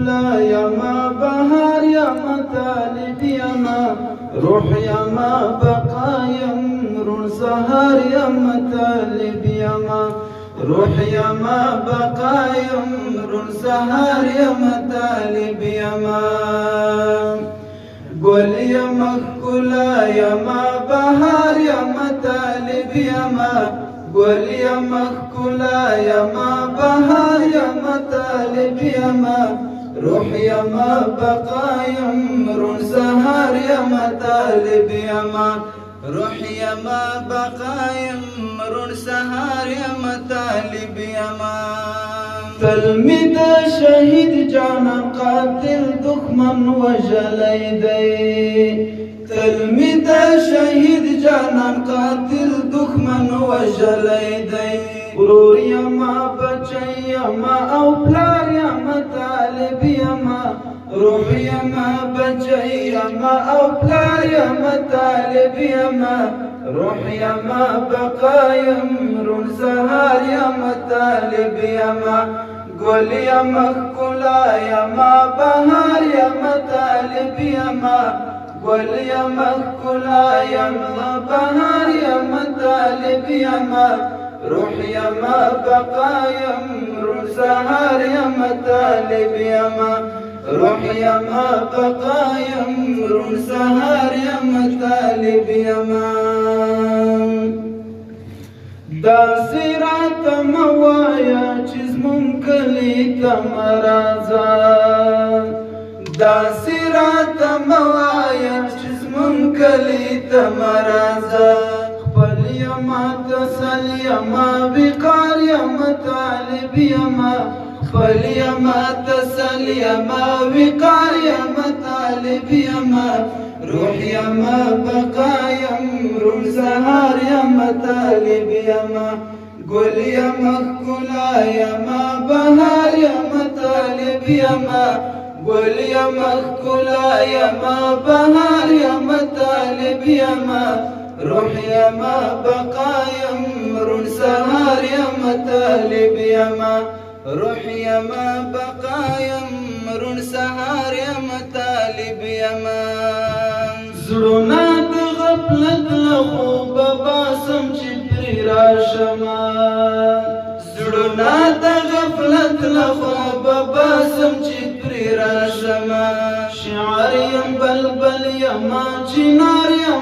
ښکلا یما بهار یما طالب یما روح یما بقا یم روڼ سهار یما طالب یما روح یما بقا یم روڼ سهار یما طالب یما ګل یما ښکلا یما بهار یما طالب یما ګل یما ښکلا یما بهار یما طالب یما روح یما بقا یم روڼ سهار یما طالب یما روح یما بقا یم روڼ سهار یما طالب یما تلمی د شهید جانا قاتل دښمن وژلی دی تلمی د شهید جانا قاتل دښمن وژلی دی ورور یما بچی یما او پلار یما طالب یما روح یما بچی یما او پلار یما طالب یما روح یما بقا یم روڼ سهار یما طالب یما ګل یما ښکلا یما بهار یما طالب یما ګل یما ښکلا یما بهار یما طالب یما روح یما بقا یم روڼ سهار یما طالب یما روح یما بقا یم روڼ سهار یما طالب یما داسې راته مه وایه چې زمونږ کلي ته مه راځه داسې راته مه وایه چې زمونږ کلي ته مه راځه خپل یما تسل یما وقار یما طالب یما خپل یما تسل یما وقار یما طالب یما روح یما بقا یم روڼ سهار یما طالب یما ګل یما ښکلا یما بهار یما طالب یما ګل یما ښکلا یما بهار یما طالب یما روح یما بقا یم روڼ سهار یما طالب یما روح یما بقا یم روڼ سهار یما طالب یما زړونه د غفلت له خوبه باسم چې پرې راشمه زړونه د غفلت له خوبه باسم چې پرې راشمه شعر یم بلبل یما چنار یما